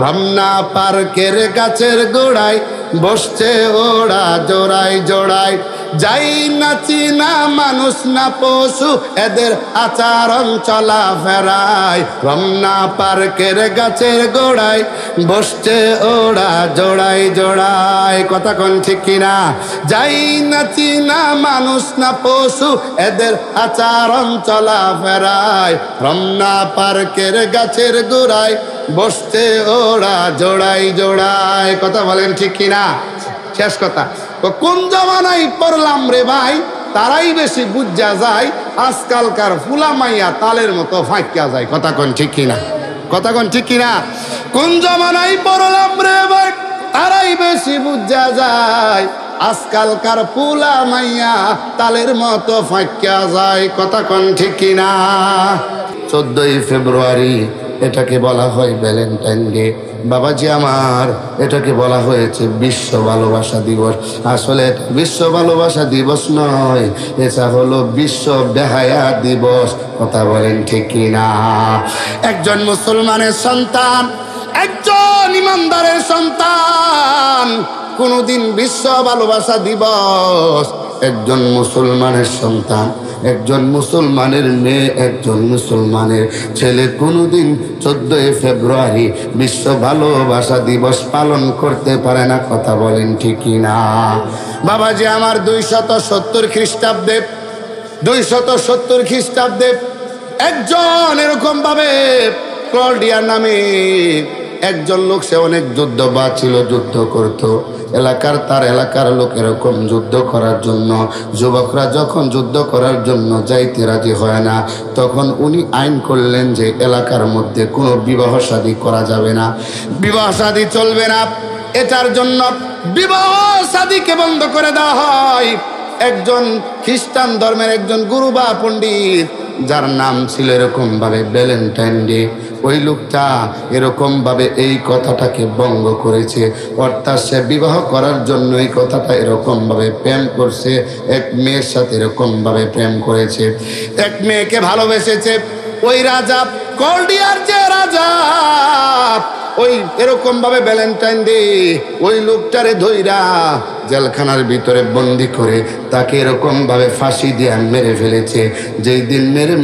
রমনা পার্কের গাছের গোড়ায় বসছে ওরা জোড়ায় জোড়ায়, যাই না চিনা মানুষ না পশু এদের আচরণ চলা ফেরায়। রমনা পার্কের গাছের গোড়ায় বসছে ওরা জোড়ায় জোড়ায়, কথা কোন ঠিক কিনা? যাই না চিনা মানুষ না পশু এদের আচরণ চলা ফেরায়। রমনা পার্কের গাছের গোড়ায় বসছে ওরা জোড়ায় জোড়ায়, কথা বলেন ঠিক কিনা? শেষ কথা, কোন জামানায় পড়লাম রে ভাই, তারাই বেশি বুঝা যায়, আজকালকার ফুলা মাইয়া তালের মতো ফাঁকিয়া যায়, কথা কোন ঠিক কিনা? কথা কোন ঠিক কিনা? কোন জামানায় পড়লাম রে ভাই, তারাই বেশি বুঝা যায়, আজকালকার ফুলা মাইয়া তালের মতো ফাঁকিয়া যায়, কথা কোন ঠিক কিনা? 14ই ফেব্রুয়ারি এটাকে বলা হয় ভ্যালেন্টাইন ডে। বাবাজি আমার, এটাকে বলা হয়েছে বিশ্ব ভালোবাসা দিবস। আসলে বিশ্ব ভালোবাসা দিবস নয়, এটা হলো বিশ্ব বেহায়া দিবস, কথা বলেন ঠিক কিনা? একজন মুসলমানের সন্তান, একজন ইমানদারের সন্তান কোনোদিন বিশ্ব ভালোবাসা দিবস, একজন মুসলমানের সন্তান, একজন মুসলমানের মেয়ে, একজন মুসলমানের ছেলে কোনোদিন 14ই ফেব্রুয়ারি বিশ্ব ভালোবাসা দিবস পালন করতে পারে না, কথা বলেন ঠিক কিনা? বাবাজি আমার, 270 খ্রিস্টাব্দে 270 খ্রিস্টাব্দে একজন এরকম ভাবে ক্লডিয়ার নামে একজন লোক, সে অনেক যুদ্ধবাজ ছিল, যুদ্ধ করত তার এলাকার লোক এরকম যুদ্ধ করার জন্য, যুবকরা যখন যুদ্ধ করার জন্য যাইতে রাজি হয় না, তখন উনি আইন করলেন যে এলাকার মধ্যে কোনো বিবাহ শাদী করা যাবে না, বিবাহ শাদী চলবে না। এটার জন্য বিবাহ শাদীকে বন্ধ করে দেওয়া হয়। একজন খ্রিস্টান ধর্মের একজন গুরু বা পণ্ডিত, যার নাম ছিল এরকম ভাবে ভ্যালেন্টাইন ডে, ওই লোকটা এরকম ভাবে এই কথাটাকে ভঙ্গ করেছে, অর্থাৎ সে বিবাহ করার জন্য এই কথাটা এরকম ভাবে প্রেম করছে, এক মেয়ের সাথে এরকম ভাবে প্রেম করেছে, এক মেয়েকে ভালোবেসেছে। ওই রাজা, কলডিয়ার যে রাজা, ওই এরকম ভাবে ভ্যালেন্টাইন ডে ওই লোকটারে ধইরা জেলখানার ভিতরে বন্দি করে তাকে এরকম ভাবে ফাঁসি দিয়ে মেরে ফেলেছে। যেই দিন মেরে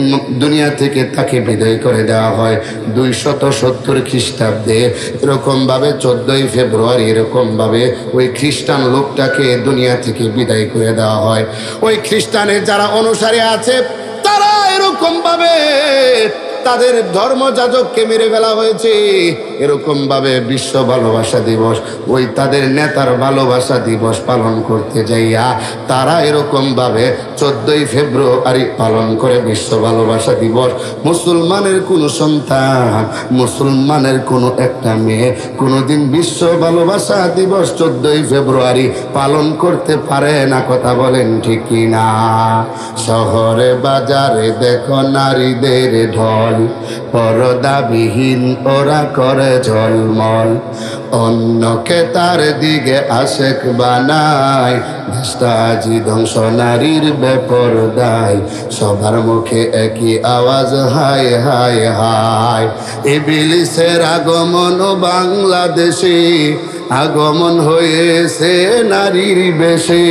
দুনিয়া থেকে তাকে বিদায় করে দেওয়া হয় 270 খ্রিস্টাব্দে, এরকম ভাবে 14ই ফেব্রুয়ারি এরকম ভাবে ওই খ্রিস্টান লোকটাকে দুনিয়া থেকে বিদায় করে দেওয়া হয়। ওই খ্রিস্টানের যারা অনুসারী আছে তারা এরকম ভাবে তাদের ধর্মযাজককে মেরে ফেলা হয়েছে। এরকম ভাবে বিশ্ব ভালোবাসা দিবস, ওই তাদের নেতার ভালোবাসা দিবস পালন করতে যাইয়া তারা এরকম ভাবে 14ই ফেব্রুয়ারি পালন করে বিশ্ব ভালোবাসা দিবস। মুসলমানের কোনো সন্তান, মুসলমানের কোনো একটা মেয়ে কোনোদিন বিশ্ব ভালোবাসা দিবস 14ই ফেব্রুয়ারি পালন করতে পারে না, কথা বলেন ঠিক কিনা? শহরে বাজারে দেখো নারীদের ঢল, পরদাবিহীন ওরা করে ঝলমল, অন্যকে তার দিকে আশেক বানায়, দেশটা আজি ধ্বংস নারীর বেপরদায়, সবার মুখে একই আওয়াজ হায় হায় হায়। ইবলিসের আগমন বাংলাদেশে, আগমন হয়েছে নারীর বেশে,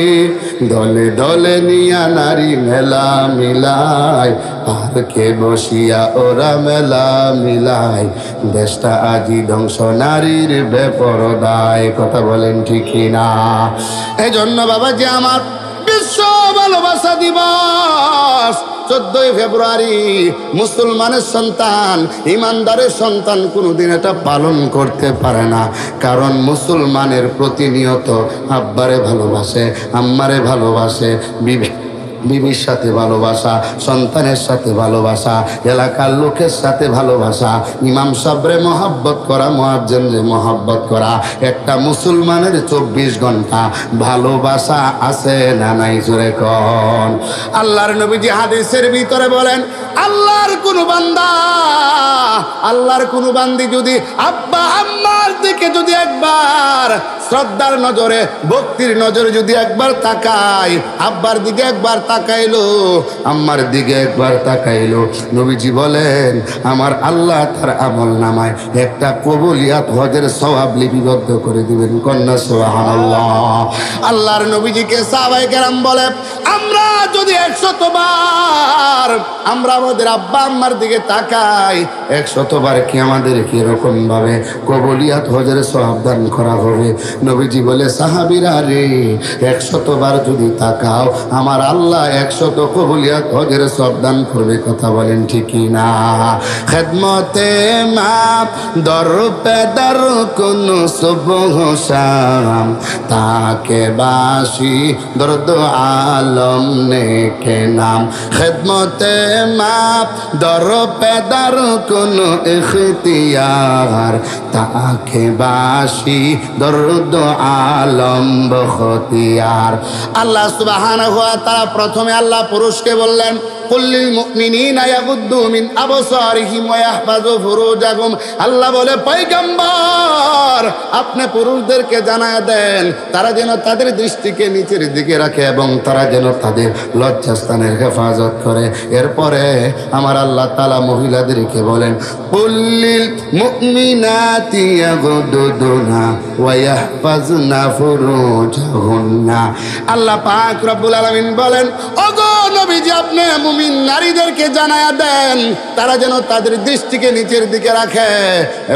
দলে দলে নিয়া নারী মেলা মিলায়, পার্কে বসিয়া ওরা মেলা মিলায়, দেশটা আজি ধ্বংস নারীর বেপরদায়, কথা বলেন ঠিক কিনা? এই জন্য বাবাজি আমার, বিশ্ব ভালোবাসা দিবস 14ই ফেব্রুয়ারি মুসলমানের সন্তান, ইমানদারের সন্তান কোনোদিন এটা পালন করতে পারে না। কারণ মুসলমানের প্রতিনিয়ত আব্বারে ভালোবাসে, আম্মারে ভালোবাসে, বিবির সাথে ভালোবাসা, সন্তানের সাথে ভালোবাসা, এলাকার লোকের সাথে ভালোবাসা, ইমাম সাহেবরে মহব্বত করা, মুয়াজ্জিনরে মহব্বত করা। একটা মুসলমানের 24 ঘন্টা ভালোবাসা আছে না নাই? জোরে কোন। আল্লাহর নবীজি হাদিসের ভিতরে বলেন, আল্লাহর কোন বান্দা, আল্লাহর কোন বান্দি যদি আব্বা আম্মার দিকে যদি একবার শ্রদ্ধার নজরে, ভক্তির নজরে যদি একবার তাকায়, আব্বার দিকে একবার তাকাইলো, আম্মার দিকে একবার তাকাইলো। নবীজি বলেন আমার আল্লাহ তার আমল নামায় একটা কবুলিয়াত হজের সওয়াব লিপিবদ্ধ করে দিবেন। কন্যা সুবহানাল্লাহ। আল্লাহর নবীজিকে সাহাবায়ে কেরাম বলে আমরা যদি 100 বার আমরা আমাদের আব্বা আম্মার দিকে তাকাই, 100 বার কি আমাদের কিরকম ভাবে কবুলিয়াত হজের সওয়াব দান করা হবে? নবীজি বলে সাহাবীরা রে, 100 বার যদি তাকাও আমার আল্লাহ 100 কবুলিয়াত হজের সওয়াব দান করবে। কথা বলেন ঠিক কি না? খেদমতে মা দর পে দর কোন সুবহ শাম, তাকে বাসি দর্দ আলম নে কে নাম। খেদমতে মা দর পে দর কোন ইখতিয়ার, তাকে বাসি দর্দ আলম বখতিয়ার। আল্লাহ সুবহানাহু ওয়া তাআলা প্রথমে আল্লাহ পুরুষকে বললেন কুল্লিল মুমিনিনা ইয়াগুদ্দু মিন আবসারিহিম ওয়া ইয়াহফাযু ফুরুজাহুম। আল্লাহ বলে পয়গম্বর আপনি পুরুষদেরকে জানায় দেন তারা যেন তাদের দৃষ্টিকে নিচের দিকে রাখে এবং তারা যেন তাদের লজ্জাস্থানের হেফাজত করে। এরপরে আমার আল্লাহ তাআলা মহিলাদেরকে বলেন কুল্লিল মুমিনাতি ইয়াগুদ্দুনা ওয়া ইয়াহফাযনা ফুরুজাহুন্না। আল্লাহ পাক রব্বুল আলামিন বলেন ওগো নবীজি আপনি মুমিন নারীদেরকে জানায়া দেন তারা যেন তাদের দৃষ্টিকে নিচের দিকে রাখে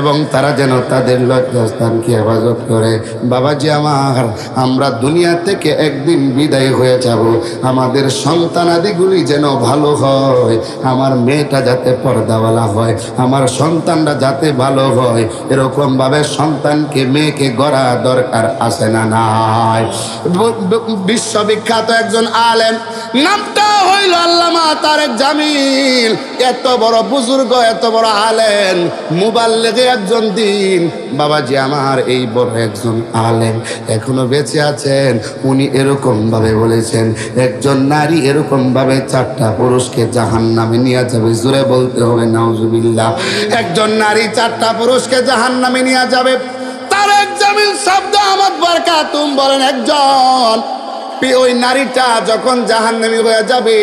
এবং তারা যেন তাদের লজ্জাস্থানকে হেফাজত করে। বাবাজি আমার, আমরা দুনিয়া থেকে একদিন বিদায় হয়ে যাব, আমাদের সন্তানাদিগুলি যেন ভালো হয়, আমার মেয়েটা যাতে পর্দাওয়ালা হয়, আমার সন্তানরা যাতে ভালো হয়, এরকম ভাবে সন্তানকে মেয়েকে গড়া দরকার আছে না নাই? বিশ্ববিখ্যাত একজন আলেম, নামটা হইল আল্লামা তারেক জামিল। এত বড় বুজুর্গ, এত বড় আলেম, মুবাল্লিগে একজন দিন। বাবাজি আমার, এই বড় একজন আলেম এখনো বেঁচে আছেন। উনি এরকম ভাবে বলেছেন একজন নারী এরকম ভাবে 4টা পুরুষকে জাহান্নামে নিয়ে যাবে। জোরে বলতে হবে নাউজুবিল্লাহ। একজন নারী 4টা পুরুষকে জাহান্নামে নিয়ে যাবে। তারেক জামিল শব্দ আহমদ বরকাতুম বলেন একজন ওই নারীটা যখন জাহান্নামী হয়ে যাবে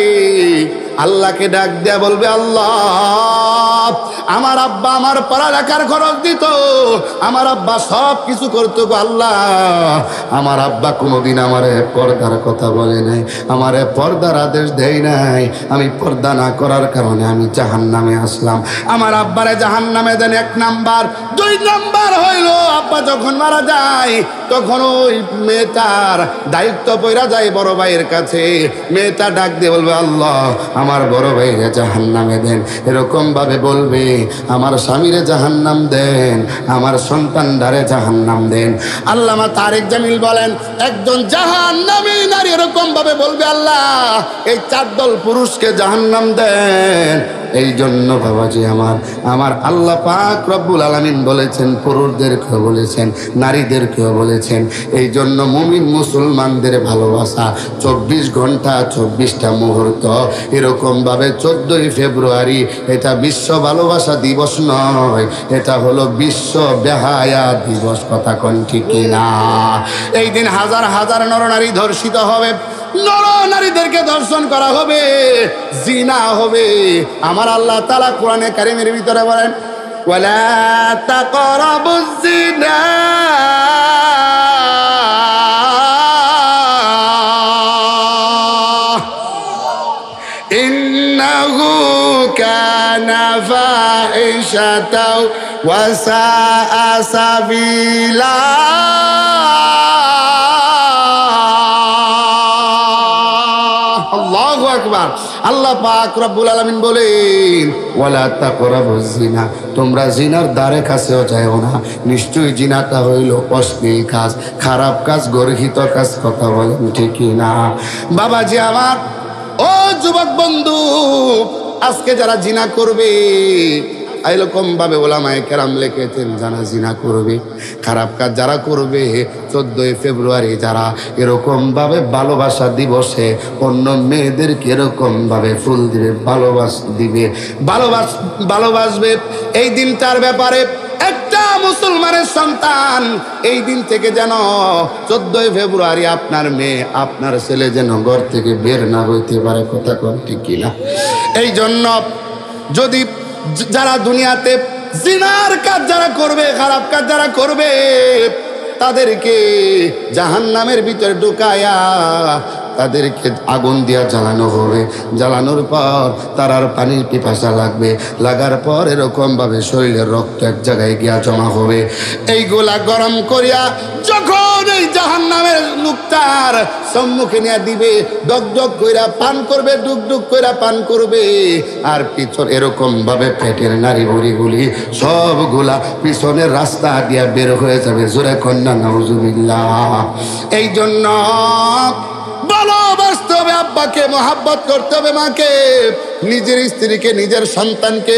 আল্লাহকে ডাক দেয়া বলবে আল্লাহ আমার আব্বা আমার পড়ালেখার খরচ দিত, আমার আব্বা সব কিছু করতো গো আল্লাহ, আমার আব্বা কোনোদিন আমারে পর্দার কথা বলে নাই, আমারে পর্দার আদেশ দেয় নাই, আমি পর্দা না করার কারণে আমি জাহান্নামে আসলাম। আমার আব্বারে জাহান্নামে দেন 1 নাম্বার। 2 নাম্বার হইল আব্বা যখন মারা যায় তখন ওই মেয়েটার দায়িত্ব পড়া যায় বড় ভাইয়ের কাছে। মেয়েটা ডাক দিয়ে বলবে আল্লাহ আমার বড় ভাইরে জাহান্নামে দেন। এরকম ভাবে বলবে আমার স্বামীরে জাহান্নাম দেন, আমার সন্তানদারে জাহান্নাম দেন। আল্লামা তারেক জামিল বলেন একজন জাহান্নামী নারী এরকম ভাবে বলবে আল্লাহ এই 4 দল পুরুষকে জাহান্নাম দেন। এই জন্য বাবাজি আমার আল্লাহ পাক রব্বুল আলামিন বলেছেন, পুরুষদেরকেও বলেছেন, নারীদেরকেও বলেছেন। এই জন্য মুমিন মুসলমানদের ভালোবাসা 24 ঘন্টা 24টা মুহূর্ত। এরকম ভাবে 14ই ফেব্রুয়ারি এটা বিশ্ব ভালোবাসা দিবস নয়, এটা হলো বিশ্ব বেহায়া দিবস। কথা কোন ঠিক কিনা? এই দিন হাজার হাজার নরনারী ধর্ষিত হবে, নরনারীদেরকে ধর্ষণ করা হবে, জিনা হবে। আমার আল্লাহ তাআলা কোরআনে কারীমের ভিতরে বলেন ওয়ালা তাকরাবুজ জিনা ইন্নাহু কানা ফাহিশাতাও ওয়া সাআ সাবিলা। আল্লাহু আকবার। আল্লাহ পাক রব্বুল আলামিন বলেন ওয়ালা তাকরাবুজ জিনা, তোমরা জিনার দ্বারে কাছেও যাও না। নিশ্চয়ই জিনাটা হইল অশ্লীল কাজ, খারাপ কাজ, গর্হিত কাজ। কথা বলেন ঠিক না? বাবাজি আমার, ও যুবক বন্ধু, আজকে যারা জিনা করবে এরকম ভাবে ওলামায়ে কেরাম লিখেছেন যারা জিনা করবে, খারাপ কাজ যারা করবে 14ই ফেব্রুয়ারি যারা এরকম ভাবে ভালোবাসা দিবসে অন্য মেয়েদেরকে এরকম ভাবে ফুল দিবে, ভালোবাসবে, এই দিনটার ব্যাপারে একটা মুসলমানের সন্তান, এই দিন থেকে যেন 14 ফেব্রুয়ারি আপনার মেয়ে আপনার ছেলে যেন ঘর থেকে বের না হইতে পারে। কথা কোন ঠিক কিনা? এই জন্য যদি যারা দুনিয়াতে জিনার কাজ যারা করবে, খারাপ কাজ যারা করবে, তাদেরকে জাহান্নামের ভিতরে ঢুকায়া তাদেরকে আগুন দিয়া জ্বালানো হবে। জ্বালানোর পর তার আর পানির পিপাসা লাগবে, লাগার পর এরকম ভাবে শরীরের রক্ত এক জায়গায় গিয়া জমা হবে। এইগুলা গরম করিয়া যখন এই জাহান্নামের লোকটার সম্মুখে নিয়ে দিবে, ডক ডক কইরা পান করবে, ডুক ডুক কইরা পান করবে, আর পিছন এরকম ভাবে পেটের নারী বুড়িগুলি সবগুলা পিছনের রাস্তা দিয়া বের হয়ে যাবে। জোরে কন্যা নাউজুবিল্লাহ। এই জন্য ভালোবাসতে হবে আব্বাকে, মহাব্বত করতে হবে মাকে, নিজের স্ত্রীকে, নিজের সন্তানকে,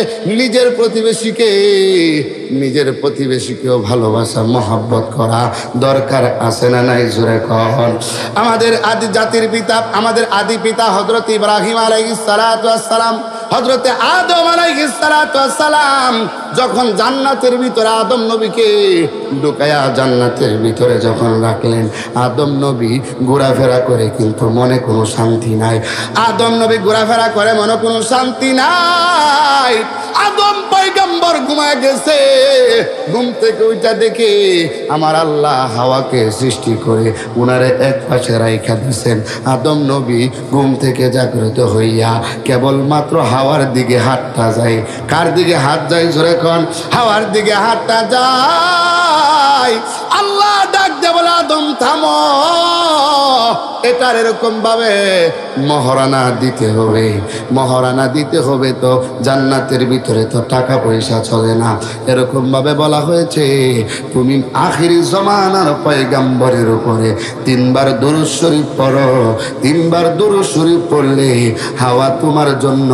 নিজের প্রতিবেশীকেও ভালোবাসা মহাব্বত করা দরকার আছে না নাই? জোরে কন। আমাদের আদি জাতির পিতা, আমাদের আদি পিতা হযরত ইব্রাহিম আলাইহিস সালাতু ওয়াস সালাম, হযরত আদম আলাইহিস সালাতু ওয়াস সালাম যখন জান্নাতের ভিতরে আদম নবীকে ঢুকায়া জান্নাতের ভিতরে যখন রাখলেন, আদম নবী ঘোরাফেরা করে কিন্তু মনে কোনো শান্তি নাই। আদম নবী ঘোরাফেরা করে মনে কোনো শান্তি নাই। আদম পয়গম্বর ঘুমায় গেছে, ঘুম থেকে ওইটা দেখে আমার আল্লাহ হাওয়াকে সৃষ্টি করে উনারে এক পাশে রাইখা দিয়েছেন। আদম নবী ঘুম থেকে জাগ্রত হইয়া কেবলমাত্র হাওয়ার দিকে হাতটা যায়। কার দিকে হাত যায়? জোরে কন। হাওয়ার দিকে হাতটা যায়। আল্লাহ ডাক দিয়ে বলে, আদম থামো, এটার এরকম ভাবে মহারানা দিতে হবে। মহারানা দিতে হবে তো জান্নাতের ভিতরে তো টাকা পয়সা চলে না। এরকম ভাবে বলা হয়েছে, তুমি আখিরি জমানার পয়গম্বরের উপরে 3 বার দুরূদ শরীফ পড়ো। 3 বার দুরূদ শরীফ পড়লে হাওয়া তোমার জন্য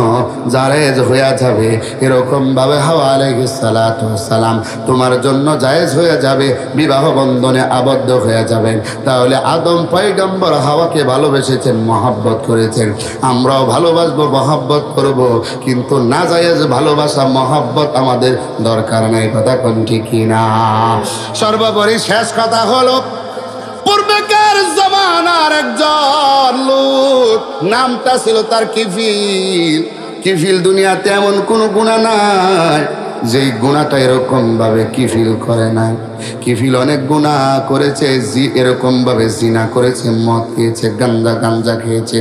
জায়েজ হয়ে যাবে। এরকম ভাবে হাওয়া আলাইহিস সালাতু ওয়াস সালাম তোমার জন্য জায়েজ হয়ে যাবে, বিবাহ বন্ধনে আবদ্ধ হয়ে যাবেন। তাহলে আদম পয়গম্বর হাওয়াকে ভালোবেসেছেন, মহব্বত করেছেন। আমরাও ভালোবাসবো, মহব্বত করব, কিন্তু না জায়েজ ভালোবাসা মহব্বত আমাদের দরকার নাই। কথা কোন ঠিক কিনা? সর্বোপরি শেষ কথা হলো, পূর্বেকার জমানার একজন লোক, নামটা ছিল তার কিফিল। কিফিল দুনিয়াতে এমন কোনো গুনাহ নাই যেই গুনাহটা এরকম ভাবে কিফিল করে নাই। কিফিল অনেক গুনাহ করেছে, এরকম ভাবে জিনা করেছে, মদ খেয়েছে, গাঞ্জা খেয়েছে,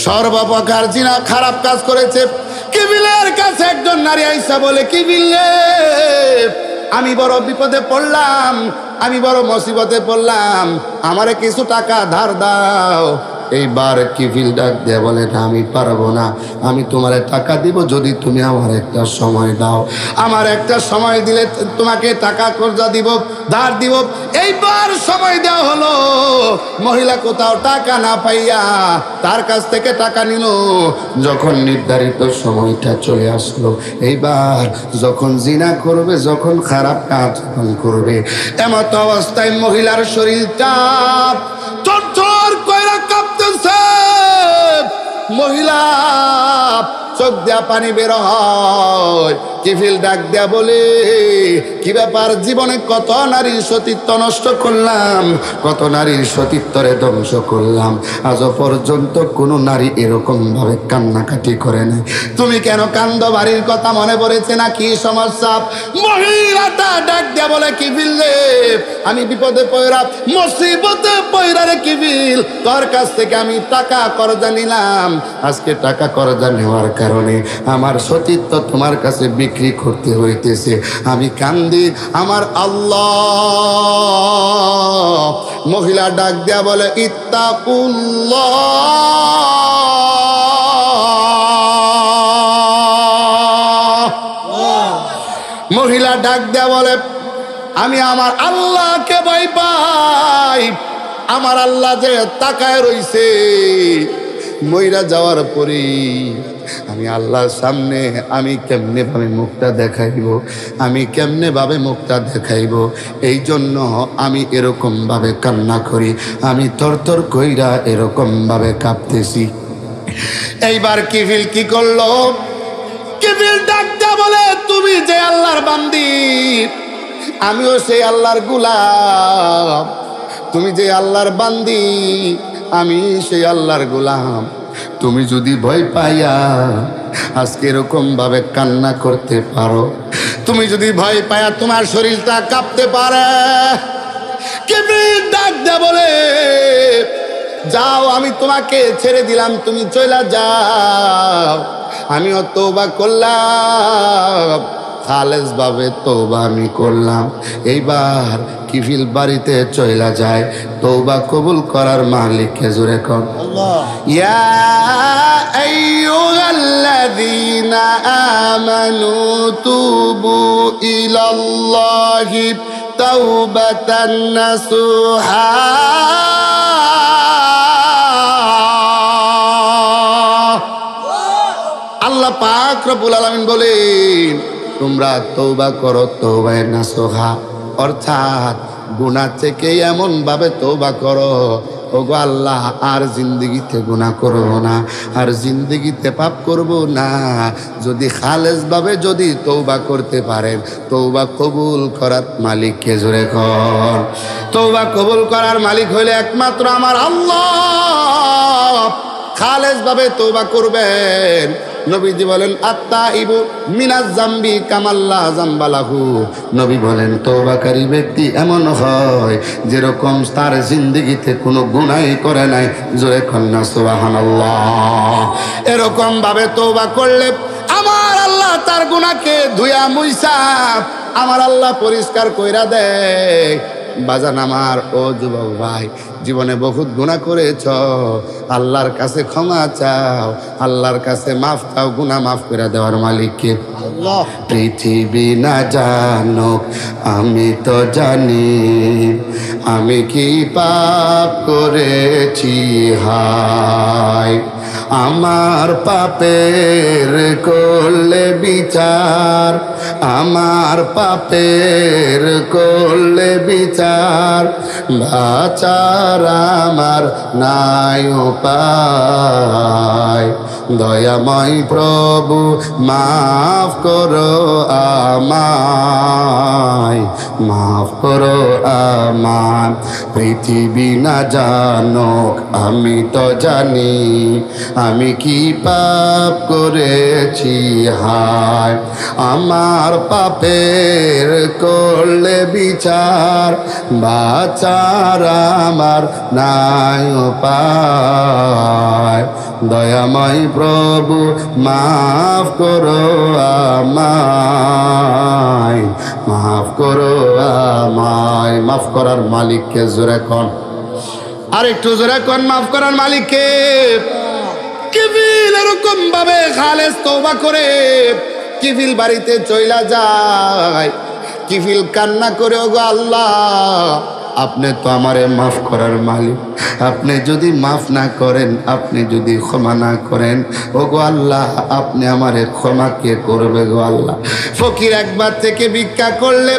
সর্বপ্রকার জিনা খারাপ কাজ করেছে। কিফিলের কাছে একজন নারী আইসা বলে, কিফিল রে, আমি বড় বিপদে পড়লাম, আমি বড় মুসিবতে পড়লাম, আমারে কিছু টাকা ধার দাও। এইবার কিফিল ডাক দিয়ে বলে, না আমি পারবো না, আমি তোমারে টাকা দিব যদি তুমি আমার একটা সময় দাও। আমার একটা সময় দিলে তোমাকে টাকা কর্জা দিব, ধার দিব। এইবার সময় দেওয়া হলো, মহিলা কোথাও টাকা না পাইয়া তার কাছ থেকে টাকা নিল। যখন নির্ধারিত সময়টা চলে আসলো, এইবার যখন জিনা করবে, যখন খারাপ কাজ করবে, এমত অবস্থায় মহিলার শরীরটা থরথর কইরা কাঁপতেছে। মহিলা চোখ দিয়া পানি বের হয়। কিফিল ডাক দেয়া বলে, কি ব্যাপার, জীবনে কত নারীর সতীত্ব নষ্ট করলাম, কত নারীর সতীত্বরে ধ্বংস করলাম, আজও পর্যন্ত কোনো নারী এরকম ভাবে কান্নাকাটি করে নাই। তুমি কেন কান্দ? বাড়ির কথা মনে পড়েছে না? কি সমস্যা? মহিলাটা ডাক দেয়া বলে, কিফিল রে, আমি বিপদে পয়রা, মুসিবতে পয়রা রে কিফিল, তোর কাছ থেকে আমি টাকা কর্জা নিলাম। আজকে টাকা কর্জা নেওয়ার কারণে আমার সতীত্ব তোমার কাছে বিক্রি করতে হইতেছে। আমি কান্দি, আমার আল্লাহ। মহিলা ডাক দেয়া বলে, ইত্তাকুল্লাহ, মহিলা ডাক দেয়া বলে, আমি আমার আল্লাহকে ভয় পাই। আমার আল্লাহ যে তাকায় রইছে, মইরা যাওয়ার পরে আমি আল্লাহর সামনে আমি কেমনে ভাবে মুখটা দেখাইব, আমি কেমনে ভাবে মুখটা দেখাইব। এই জন্য আমি এরকম ভাবে কান্না করি, আমি থরথর কইরা এরকম ভাবে কাঁপতেছি। এইবার কিফিল কি করলো? কিফিল ডাকতে বলে, তুমি যে আল্লাহর বান্দি, আমিও সেই আল্লাহর গোলাম, তুমি যে আল্লাহর বান্দি, আমি সেই আল্লাহর গোলাম। তুমি যদি ভয় পাইয়া আজকে এরকম ভাবে কান্না করতে পারো, তুমি যদি ভয় পাইয়া তোমার শরীরটা কাঁপতে পারে, কিবরিল ডাক দে বলে, যাও আমি তোমাকে ছেড়ে দিলাম, তুমি চলে যাও। আমিও তওবা করলাম, খালেস ভাবে তওবা আমি করলাম। এইবার কিফিল বাড়িতে চলে যায়। তওবা কবুল করার মালিককে জোরে কর আল্লাহ। ইয়া আইয়ুহাল্লাযীনা আমানু তুবু ইলাল্লাহি তাওবাতান নাসুহা। আল্লাহ পাক রব্বুল আলামিন বলেন, তোমরা তওবা করো তওবায়ে নাসুহা, অর্থাৎ গুনাহ থেকে এমন ভাবে তওবা করো, ওগো আল্লাহ আর জিন্দগিতে গুনাহ করব না, আর জিন্দগিতে পাপ করব না। যদি খালেস ভাবে যদি তওবা করতে পারেন, তওবা কবুল করার মালিককে জোরে কর। তওবা কবুল করার মালিক হইলে একমাত্র আমার আল্লাহ। খালেস ভাবে তওবা করবেন। নবীজি বলেন, আত্তাইবু মিনাজ জামবি কামাল্লা জামবালাহু। নবী বলেন, তওবাকারী ব্যক্তি এমন হয় যেরকম তার জিন্দগিতে কোনো গুনাহ করে নাই। জোরে কন্না সুবহানাল্লাহ। এরকম ভাবে তওবা করলে আমার আল্লাহ তার গুনাহকে ধুয়া মুইসা আমার আল্লাহ পরিষ্কার কইরা দেয়। বাজান আমার, ও যুবক ভাই, জীবনে বহুত গুনাহ করেছ, আল্লাহর কাছে ক্ষমা চাও, আল্লাহর কাছে মাফ চাও, গুনাহ মাফ করে দেওয়ার মালিককে আল্লাহ। পৃথিবী না জানুক আমি তো জানি, আমি কি পাপ করেছি হায়। আমার পাপের করলে বিচার, আমার পাপের করলে বিচার, বাঁচার আমার নাই উপায়। দয়াময় প্রভু মাফ করো আমায়, মাফ করো আমায়। পৃথিবী না জানুক আমি তো জানি, আমি কি পাপ করেছি হায়। আমার পাপের করলে বিচার, বাঁচার আমার নাই উপায়। দয়াময় প্রভু মাফ করো আমায়, মাফ করো আমায়। মাফ করার মালিককে জোরে কর, আর একটু জোরে কর, মাফ করার মালিককে। কিফিল এরকম ভাবে খালেস তওবা করে কিফিল বাড়িতে চইলা যায়। কিফিল কান্না করে, ওগো আল্লাহ, আপনি তো আমারে মাফ করার মালিক, আপনি যদি মাফ না করেন, আপনি যদি ক্ষমা না করেন, ওগো আল্লাহ, আপনি আমারে ক্ষমা কে করবে গো আল্লাহ। ফকির একবার থেকে ভিক্ষা করলে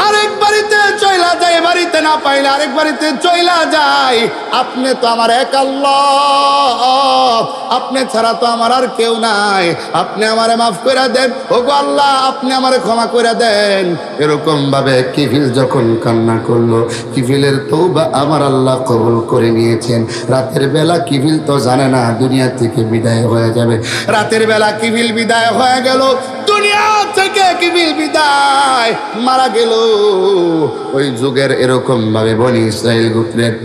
আরেক বাড়িতে চইলা যায়, বাড়িতে না পাইলে আরেক বাড়িতে চইলা যায়। আপনি তো আমার এক আল্লাহ, আপনি ছাড়া তো আমার আর কেউ নাই, আপনি আমারে মাফ করে দেন ওগো আল্লাহ, আপনি আমারে ক্ষমা করে দেন। এরকম ভাবে কিফিল যখন কান্না করলো, কিফিলের তওবা আমার আল্লাহ কবুল করে নিয়েছেন। রাতের বেলা কিফিল তো জানে না দুনিয়া থেকে বিদায় হয়ে যাবে। রাতের বেলা কিফিল বিদায় হয়ে গেল, দুনিয়া থেকে কিফিল বিদায়, মারা গেল। ওই যুগের এরকম ভাবে বনি ইসরাইল গোত্রের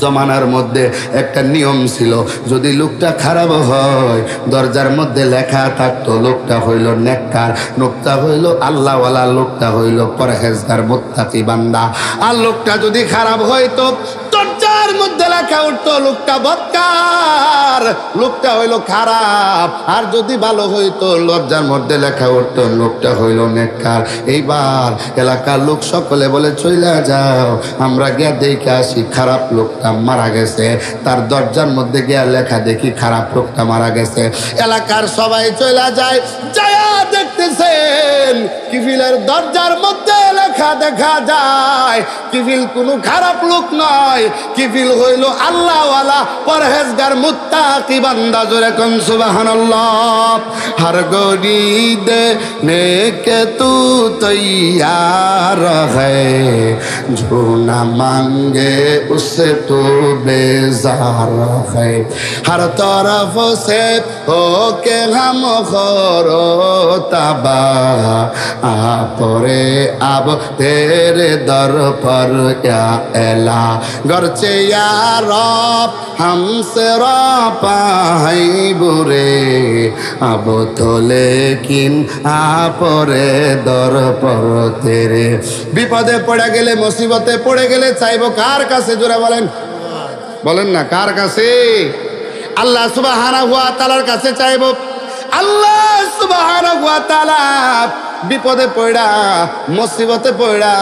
জমানার মধ্যে একটা নিয়ম ছিল, যদি লোকটা খারাপ হয় দরজার মধ্যে লেখা থাকতো লোকটা হইল নেককার, লোকটা হইল আল্লাহওয়ালা, লোকটা হইল পরহেজগার মুত্তাকি বান্দা। আর লোকটা যদি খারাপ হইতো দরজার মধ্যে লেখা উঠতো লোকটা বদকার, লোকটা হইল খারাপ। আর যদি ভালো হইতো দরজার মধ্যে লেখা উঠতো লোকটা হইল নেককার। এইবার এলাকার লোক সকলে বলে, চইলা যাও, আমরা গিয়া দেখে আসি খারাপ লোকটা মারা গেছে। তার দরজার মধ্যে গিয়া লেখা দেখি খারাপ লোকটা মারা গেছে। এলাকার সবাই চইলা যায়, যায়া দেখতেছেন কিফিলের দরজার মধ্যে লেখা দেখা যায় কিফিল কোনো খারাপ লোক নয়, কিফিল মাহফিল হইল আল্লাহওয়ালা পরহেজগার মুত্তাকি বান্দা, জোরে কোন সুবহানাল্লাহ। हर गोरी देने के तू तैयार है, जो न मांगे उससे तू बेजार है। हर तरफ से हो के हम खोरो तबाह, आपरे अब तेरे दर पर या एला, गरचे या रब हमसे रपा है बुरे, अब तो लेकिन आपरे दर पर तेरे। বিপদে পড়ে গেলে, মুসিবতে পড়ে গেলে চাইবো কার কাছে? জোরে বলেন, বলেন না কার কাছে? আল্লাহ সুবহানাহু ওয়া তাআলার কাছে চাইবো। আল্লাহ সুবহানাহু ওয়া তাআলা বিপদে পড়া, মুসিবতে পড়া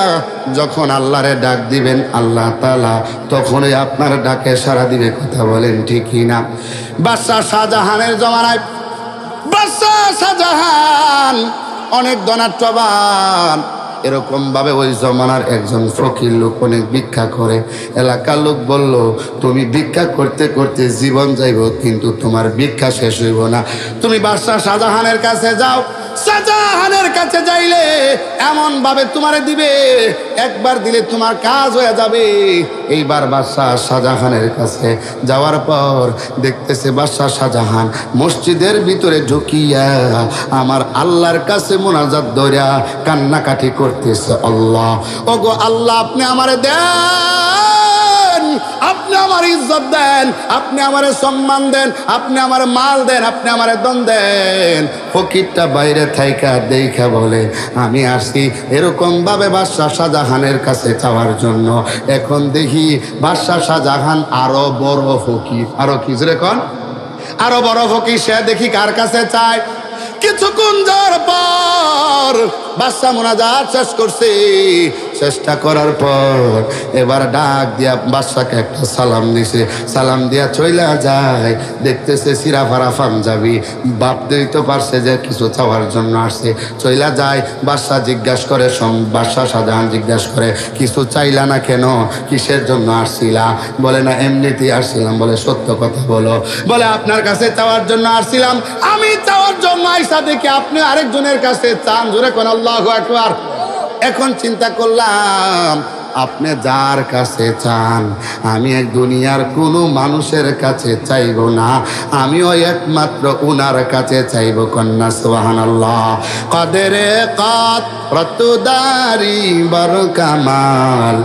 যখন আল্লাহরে ডাক দিবেন, আল্লাহ তাআলা তখনই আপনার ডাকে সাড়া দিবে। কথা বলেন ঠিক কি না? বাদশা শাহজাহানের জমানায় বাদশা শাহজাহান অনেক ধনাঢ্যবান, এরকম ভাবে ওই জমানার একজন ফকির লোক অনেক ভিক্ষা করে। এলাকার লোক বলল, তুমি ভিক্ষা করতে করতে জীবন যাইব, কিন্তু তোমার ভিক্ষা শেষ হইব না। তুমি বাদশা শাহজাহানের কাছে যাও, শাহজাহানের কাছে যাইলে এমন ভাবে তোমারে দিবে, একবার দিলে তোমার কাজ হয়ে যাবে। এইবার বাদশা শাহজাহানের কাছে যাওয়ার পর দেখতেছে বাদশা শাহজাহান মসজিদের ভিতরে ঢুকিয়া আমার আল্লাহর কাছে মোনাজাত ধরিয়া কান্নাকাটি করতেছে। আল্লাহ, ওগো আল্লাহ, আপনি আমারে দেন, আপনি আমার ইজ্জত দেন, আপনি আমারে সম্মান দেন, আপনি আমার মাল দেন, আপনি আমারে দন দেন। ফকিরটা বাইরে থাইকা দেখা বলে, আমি আসি এরকম ভাবে বাদশা শাহজাহানের কাছে চাওয়ার জন্য। এখন দেখি বাদশা শাহজাহান আরো বড় ফকির, আরো কি রেখন, আরো বড় ফকির। সে দেখি কার কাছে চায়। কিছুক্ষণ যাওয়ার পর বাদশা মোনাজাত শেষ করছে। চেষ্টা করার পর এবার ডাক দিয়া বাদশাকে একটা সালাম দিছে। সালাম দিয়া চইলা যায়, দেখতেছে সিরাফারা পাঞ্জাবি, বাপ দিতে পারছে যে কিছু চাওয়ার জন্য আসছে। চইলা যায়, বাদশা জিজ্ঞাসা করে, বাদশা শাহজাহান জিজ্ঞাসা করে, কিছু চাইলা না কেন? কিসের জন্য আসছিলা? বলে না এমনিতেই আসছিলাম। বলে সত্য কথা বলো। বলে আপনার কাছে চাওয়ার জন্য আসছিলাম। আমি চাওয়ার জন্য আইসা দেখি আপনি আরেকজনের কাছে চান। জোরে কোন আল্লাহু আকবার। এখন চিন্তা করলাম, আপনি যার কাছে চান আমি এক দুনিয়ার কোনো মানুষের কাছে চাইব না, আমিও একমাত্র উনার কাছে চাইব। কন্যা সুবহানাল্লাহ। কাদেরে কাত রতুদারি বর কামাল,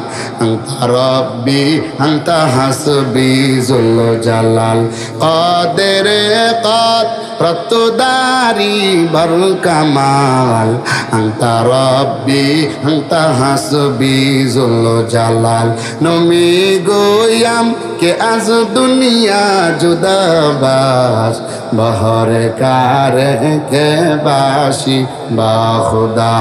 আনতা রব্বি আনতা হাসবি জুল জালাল। কাদেরে কাত রতুদারি বর কামাল, আনতা রব্বি আনতা হাসবি জুল জালাল। নমি গোয়াম কে আজ দুনিয়া জুদাবাস, বহর কার কে বাসি বা খুদা।